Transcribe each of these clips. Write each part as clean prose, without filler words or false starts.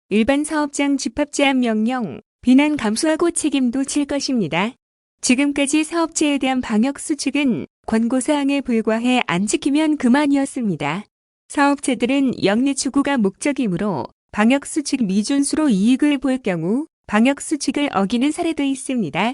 일반 사업장 집합 제한 명령, 비난 감수하고 책임도 질 것입니다. 지금까지 사업체에 대한 방역 수칙은 권고사항에 불과해 안 지키면 그만이었습니다. 사업체들은 영리 추구가 목적이므로 방역 수칙 미준수로 이익을 볼 경우 방역 수칙을 어기는 사례도 있습니다.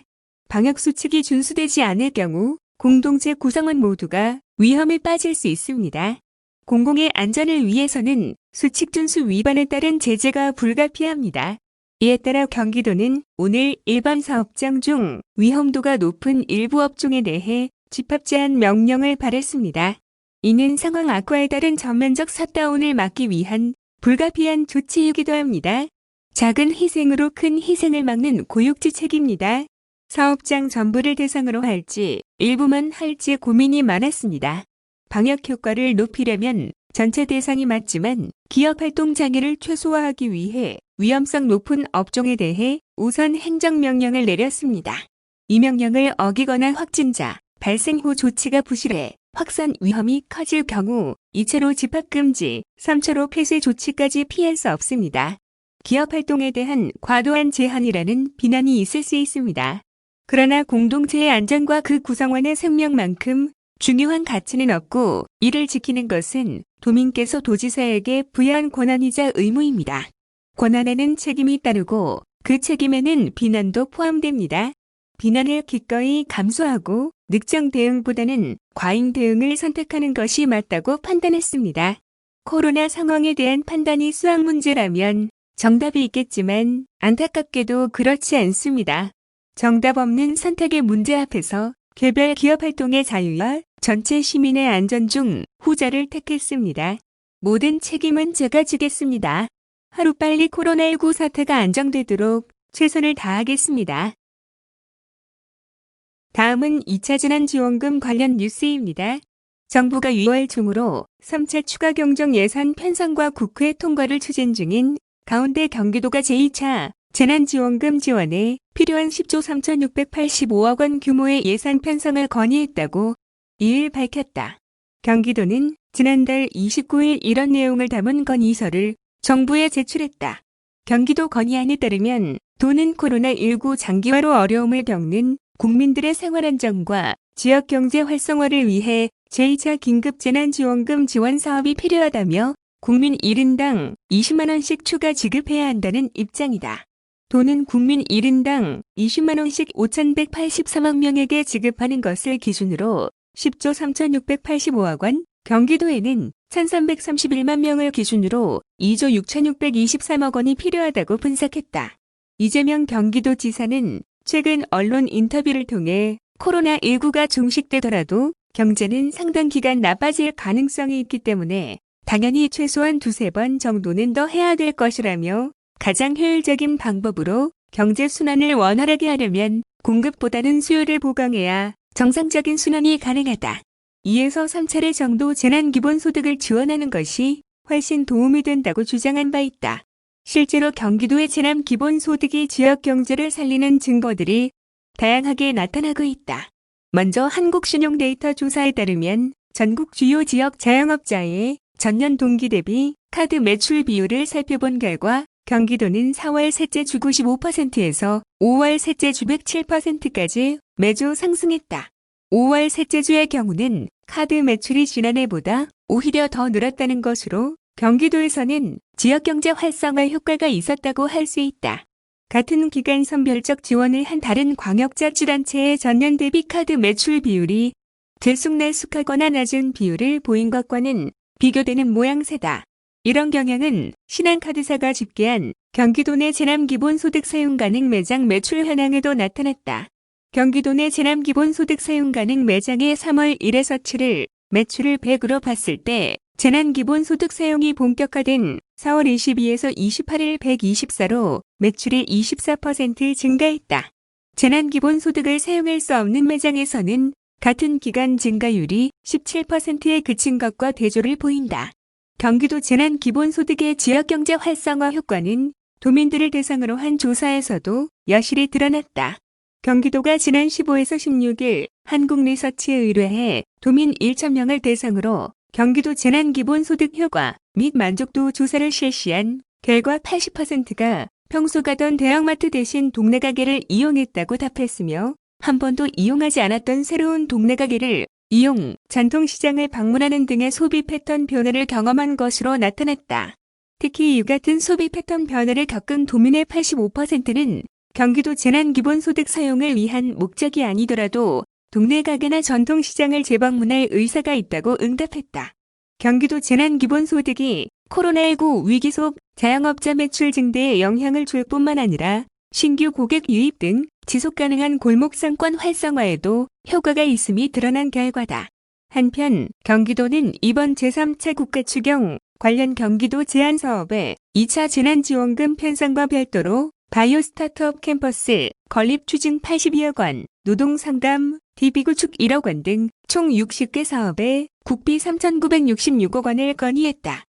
방역 수칙이 준수되지 않을 경우 공동체 구성원 모두가 위험에 빠질 수 있습니다. 공공의 안전을 위해서는 수칙 준수 위반에 따른 제재가 불가피합니다. 이에 따라 경기도는 오늘 일반 사업장 중 위험도가 높은 일부 업종에 대해 집합 제한 명령을 발했습니다. 이는 상황 악화에 따른 전면적 셧다운을 막기 위한 불가피한 조치이기도 합니다. 작은 희생으로 큰 희생을 막는 고육지책입니다. 사업장 전부를 대상으로 할지 일부만 할지 고민이 많았습니다. 방역 효과를 높이려면 전체 대상이 맞지만 기업 활동 장애를 최소화하기 위해 위험성 높은 업종에 대해 우선 행정명령을 내렸습니다. 이 명령을 어기거나 확진자 발생 후 조치가 부실해 확산 위험이 커질 경우 2차로 집합금지, 3차로 폐쇄 조치까지 피할 수 없습니다. 기업 활동에 대한 과도한 제한이라는 비난이 있을 수 있습니다. 그러나 공동체의 안전과 그 구성원의 생명만큼 중요한 가치는 없고 이를 지키는 것은 도민께서 도지사에게 부여한 권한이자 의무입니다. 권한에는 책임이 따르고 그 책임에는 비난도 포함됩니다. 비난을 기꺼이 감수하고 늑장 대응보다는 과잉 대응을 선택하는 것이 맞다고 판단했습니다. 코로나 상황에 대한 판단이 수학 문제라면 정답이 있겠지만 안타깝게도 그렇지 않습니다. 정답 없는 선택의 문제 앞에서 개별 기업 활동의 자유와 전체 시민의 안전 중 후자를 택했습니다. 모든 책임은 제가 지겠습니다. 하루빨리 코로나19 사태가 안정되도록 최선을 다하겠습니다. 다음은 2차 재난지원금 관련 뉴스입니다. 정부가 6월 중으로 3차 추가 경정 예산 편성과 국회 통과를 추진 중인 가운데 경기도가 제2차 재난지원금 지원에 필요한 10조 3,685억 원 규모의 예산 편성을 건의했다고 2일 밝혔다. 경기도는 지난달 29일 이런 내용을 담은 건의서를 정부에 제출했다. 경기도 건의안에 따르면 도는 코로나19 장기화로 어려움을 겪는 국민들의 생활안정과 지역경제 활성화를 위해 제2차 긴급재난지원금 지원 사업이 필요하다며 국민 1인당 20만 원씩 추가 지급해야 한다는 입장이다. 도는 국민 1인당 20만 원씩 5,183억 명에게 지급하는 것을 기준으로 10조 3,685억 원, 경기도에는 1,331만 명을 기준으로 2조 6,623억 원이 필요하다고 분석했다. 이재명 경기도지사는 최근 언론 인터뷰를 통해 코로나19가 종식되더라도 경제는 상당 기간 나빠질 가능성이 있기 때문에 당연히 최소한 2-3번 정도는 더 해야 될 것이라며 가장 효율적인 방법으로 경제 순환을 원활하게 하려면 공급보다는 수요를 보강해야 정상적인 순환이 가능하다. 2에서 3차례 정도 재난기본소득을 지원하는 것이 훨씬 도움이 된다고 주장한 바 있다. 실제로 경기도의 재난기본소득이 지역경제를 살리는 증거들이 다양하게 나타나고 있다. 먼저 한국신용데이터 조사에 따르면 전국 주요 지역 자영업자의 전년 동기 대비 카드 매출 비율을 살펴본 결과 경기도는 4월 셋째 주 95%에서 5월 셋째 주 107%까지 매주 상승했다. 5월 셋째 주의 경우는 카드 매출이 지난해보다 오히려 더 늘었다는 것으로 경기도에서는 지역경제 활성화 효과가 있었다고 할 수 있다. 같은 기간 선별적 지원을 한 다른 광역자치단체의 전년 대비 카드 매출 비율이 들쑥날쑥하거나 낮은 비율을 보인 것과는 비교되는 모양새다. 이런 경향은 신한카드사가 집계한 경기도 내 재난기본소득 사용 가능 매장 매출 현황에도 나타났다. 경기도 내 재난기본소득 사용 가능 매장의 3월 1에서 7일 매출을 100으로 봤을 때 재난기본소득 사용이 본격화된 4월 22에서 28일 124로 매출이 24% 증가했다. 재난기본소득을 사용할 수 없는 매장에서는 같은 기간 증가율이 17%에 그친 것과 대조를 보인다. 경기도 재난기본소득의 지역경제 활성화 효과는 도민들을 대상으로 한 조사에서도 여실히 드러났다. 경기도가 지난 15에서 16일 한국리서치의뢰해 도민 1,000명을 대상으로 경기도 재난기본소득 효과 및 만족도 조사를 실시한 결과 80%가 평소 가던 대형마트 대신 동네 가게를 이용했다고 답했으며 한 번도 이용하지 않았던 새로운 동네 가게를 이용, 전통시장을 방문하는 등의 소비 패턴 변화를 경험한 것으로 나타났다. 특히 이 같은 소비 패턴 변화를 겪은 도민의 85%는 경기도 재난기본소득 사용을 위한 목적이 아니더라도 동네 가게나 전통시장을 재방문할 의사가 있다고 응답했다. 경기도 재난기본소득이 코로나19 위기 속 자영업자 매출 증대에 영향을 줄 뿐만 아니라 신규 고객 유입 등 지속가능한 골목상권 활성화에도 효과가 있음이 드러난 결과다. 한편 경기도는 이번 제3차 국가추경 관련 경기도 제안 사업에 2차 재난지원금 편성과 별도로 바이오 스타트업 캠퍼스 건립 추진 82억 원, 노동상담, DB 구축 1억 원 등 총 60개 사업에 국비 3,966억 원을 건의했다.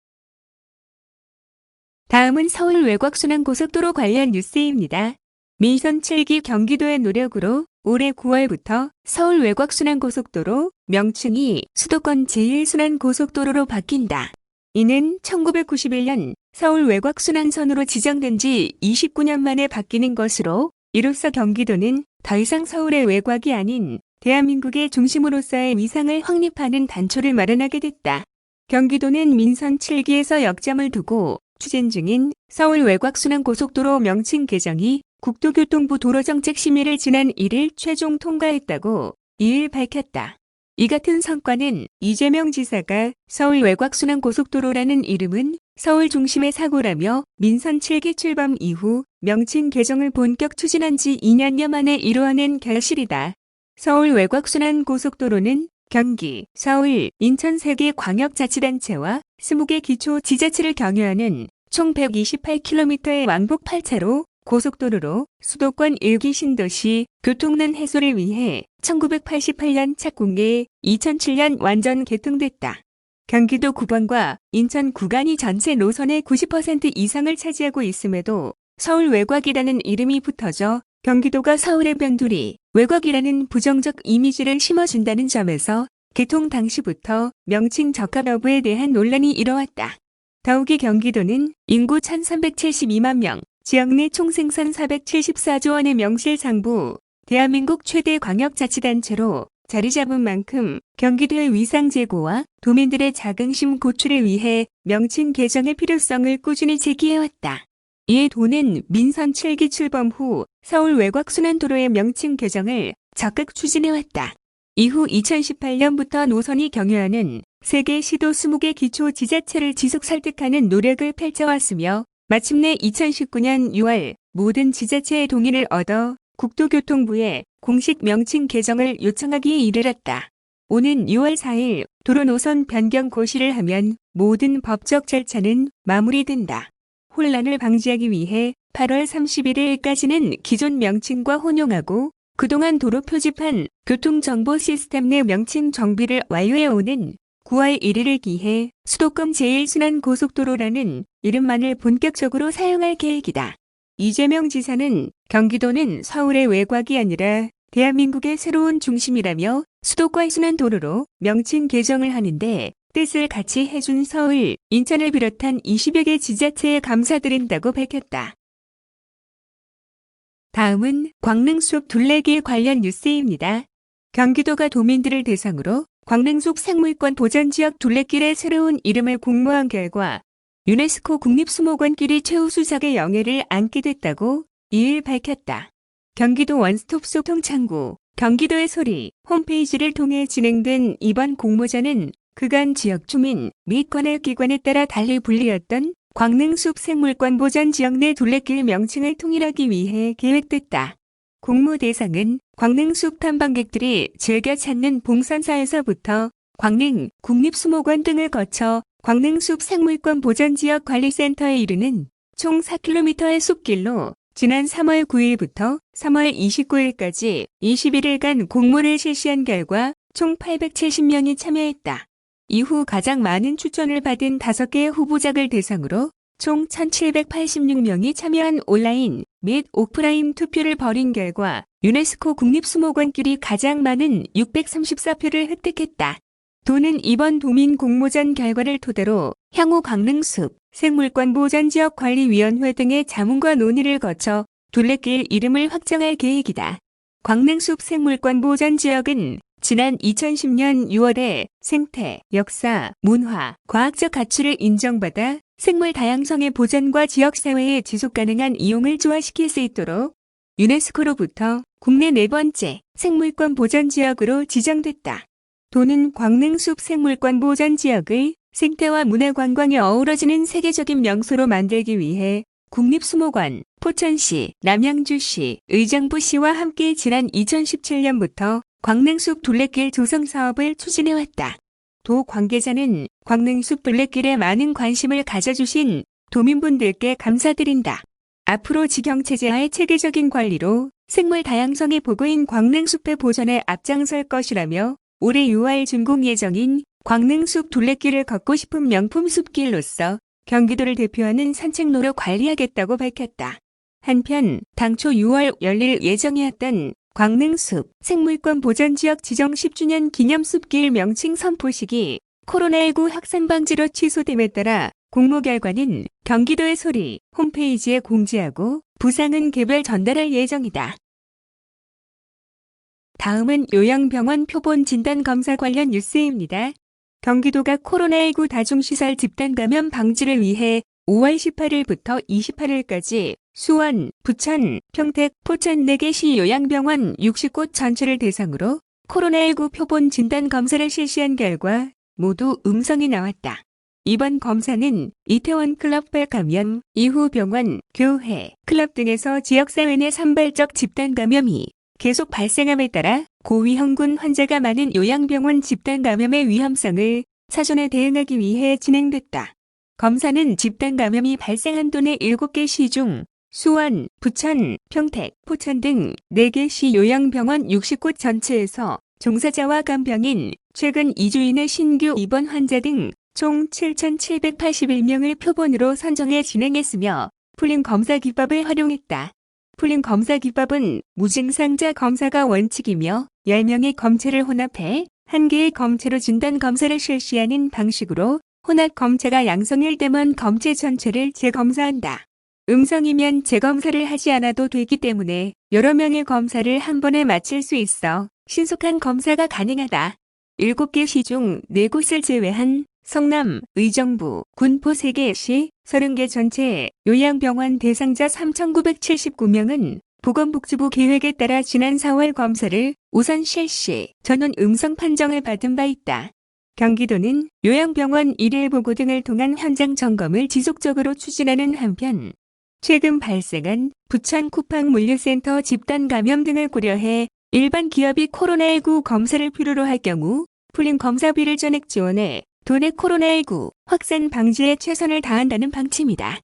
다음은 서울 외곽순환고속도로 관련 뉴스입니다. 민선 7기 경기도의 노력으로 올해 9월부터 서울 외곽순환고속도로 명칭이 수도권 제1순환고속도로로 바뀐다. 이는 1991년 서울 외곽순환선으로 지정된 지 29년 만에 바뀌는 것으로 이로써 경기도는 더 이상 서울의 외곽이 아닌 대한민국의 중심으로서의 위상을 확립하는 단초를 마련하게 됐다. 경기도는 민선 7기에서 역점을 두고 추진 중인 서울 외곽순환고속도로 명칭 개정이 국토교통부 도로정책심의를 지난 1일 최종 통과했다고 2일 밝혔다. 이 같은 성과는 이재명 지사가 서울 외곽순환고속도로라는 이름은 서울 중심의 사고라며 민선 7기 출범 이후 명칭 개정을 본격 추진한 지 2년여 만에 이루어낸 결실이다. 서울 외곽순환고속도로는 경기, 서울, 인천 3개 광역자치단체와 20개 기초지자체를 경유하는 총 128km의 왕복 8차로 고속도로로 수도권 1기 신도시 교통난 해소를 위해 1988년 착공해 2007년 완전 개통됐다. 경기도 구간과 인천 구간이 전체 노선의 90% 이상을 차지하고 있음에도 서울 외곽이라는 이름이 붙어져 경기도가 서울의 변두리, 외곽이라는 부정적 이미지를 심어준다는 점에서 개통 당시부터 명칭 적합 여부에 대한 논란이 일어왔다. 더욱이 경기도는 인구 1372만 명, 지역 내 총생산 474조 원의 명실상부, 대한민국 최대 광역자치단체로 자리 잡은 만큼 경기도의 위상 제고와 도민들의 자긍심 고취를 위해 명칭 개정의 필요성을 꾸준히 제기해왔다. 이에 도는 민선 7기 출범 후 서울 외곽순환도로의 명칭 개정을 적극 추진해왔다. 이후 2018년부터 노선이 경유하는 세계 시도 20개 기초지자체를 지속 설득하는 노력을 펼쳐왔으며 마침내 2019년 6월 모든 지자체의 동의를 얻어 국토교통부에 공식 명칭 개정을 요청하기에 이르렀다. 오는 6월 4일 도로 노선 변경 고시를 하면 모든 법적 절차는 마무리된다. 혼란을 방지하기 위해 8월 31일까지는 기존 명칭과 혼용하고 그동안 도로 표지판 교통정보 시스템 내 명칭 정비를 완료해오는 9월 1일을 기해 수도권 제1순환고속도로라는 이름만을 본격적으로 사용할 계획이다. 이재명 지사는 경기도는 서울의 외곽이 아니라 대한민국의 새로운 중심이라며 수도권 순환도로로 명칭 개정을 하는데 뜻을 같이 해준 서울, 인천을 비롯한 20여 개 지자체에 감사드린다고 밝혔다. 다음은 광릉숲 둘레길 관련 뉴스입니다. 경기도가 도민들을 대상으로 광릉숲 생물권 보전지역 둘레길의 새로운 이름을 공모한 결과 유네스코 국립수목원길이 최우수작의 영예를 안게 됐다고 2일 밝혔다. 경기도 원스톱 소통창구 경기도의 소리 홈페이지를 통해 진행된 이번 공모전은 그간 지역 주민 및 관할기관에 따라 달리 불리었던 광릉숲 생물권 보전 지역 내 둘레길 명칭을 통일하기 위해 계획됐다. 공모 대상은 광릉숲 탐방객들이 즐겨 찾는 봉선사에서부터 광릉 국립수목원 등을 거쳐 광릉숲 생물권 보전지역 관리센터에 이르는 총 4km의 숲길로 지난 3월 9일부터 3월 29일까지 21일간 공모를 실시한 결과 총 870명이 참여했다. 이후 가장 많은 추천을 받은 5개의 후보작을 대상으로 총 1,786명이 참여한 온라인 및 오프라인 투표를 벌인 결과 유네스코 국립수목원길이 가장 많은 634표를 획득했다. 도는 이번 도민 공모전 결과를 토대로 향후 광릉숲 생물권보전지역관리위원회 등의 자문과 논의를 거쳐 둘레길 이름을 확정할 계획이다. 광릉숲 생물권보전지역은 지난 2010년 6월에 생태, 역사, 문화, 과학적 가치를 인정받아 생물 다양성의 보존과 지역사회의 지속가능한 이용을 조화시킬 수 있도록 유네스코로부터 국내 네 번째 생물권 보전지역으로 지정됐다. 도는 광릉숲 생물권 보전지역을 생태와 문화관광이 어우러지는 세계적인 명소로 만들기 위해 국립수목원, 포천시, 남양주시, 의정부시와 함께 지난 2017년부터 광릉숲 둘레길 조성 사업을 추진해왔다. 도 관계자는 광릉숲 둘레길에 많은 관심을 가져주신 도민분들께 감사드린다. 앞으로 직영체제하의 체계적인 관리로 생물 다양성의 보고인 광릉숲의 보존에 앞장설 것이라며 올해 6월 준공 예정인 광릉숲 둘레길을 걷고 싶은 명품 숲길로서 경기도를 대표하는 산책로로 관리하겠다고 밝혔다. 한편 당초 6월 열릴 예정이었던 광릉숲 생물권 보전지역 지정 10주년 기념 숲길 명칭 선포식이 코로나19 확산 방지로 취소됨에 따라 공모 결과는 경기도의 소리 홈페이지에 공지하고 부상은 개별 전달할 예정이다. 다음은 요양병원 표본 진단검사 관련 뉴스입니다. 경기도가 코로나19 다중시설 집단감염 방지를 위해 5월 18일부터 28일까지 수원, 부천, 평택, 포천 4개 시 요양병원 60곳 전체를 대상으로 코로나19 표본 진단검사를 실시한 결과 모두 음성이 나왔다. 이번 검사는 이태원 클럽발 감염 이후 병원, 교회, 클럽 등에서 지역사회 내 산발적 집단감염이 계속 발생함에 따라 고위험군 환자가 많은 요양병원 집단감염의 위험성을 사전에 대응하기 위해 진행됐다. 검사는 집단감염이 발생한 도내 7개 시 중 수원, 부천, 평택, 포천 등 4개 시 요양병원 60곳 전체에서 종사자와 간병인, 최근 2주인의 신규 입원 환자 등 총 7,781명을 표본으로 선정해 진행했으며 풀림 검사 기법을 활용했다. 풀림 검사 기법은 무증상자 검사가 원칙이며 10명의 검체를 혼합해 1개의 검체로 진단 검사를 실시하는 방식으로 혼합 검체가 양성일 때만 검체 전체를 재검사한다. 음성이면 재검사를 하지 않아도 되기 때문에 여러 명의 검사를 한 번에 마칠 수 있어 신속한 검사가 가능하다. 7개 시 중 4곳을 제외한 성남, 의정부, 군포 3개 시 30개 전체 요양병원 대상자 3,979명은 보건복지부 계획에 따라 지난 4월 검사를 우선 실시, 전원 음성 판정을 받은 바 있다. 경기도는 요양병원 일일 보고 등을 통한 현장 점검을 지속적으로 추진하는 한편 최근 발생한 부천 쿠팡 물류센터 집단 감염 등을 고려해 일반 기업이 코로나19 검사를 필요로 할 경우 풀림 검사비를 전액 지원해 도내 코로나19 확산 방지에 최선을 다한다는 방침이다.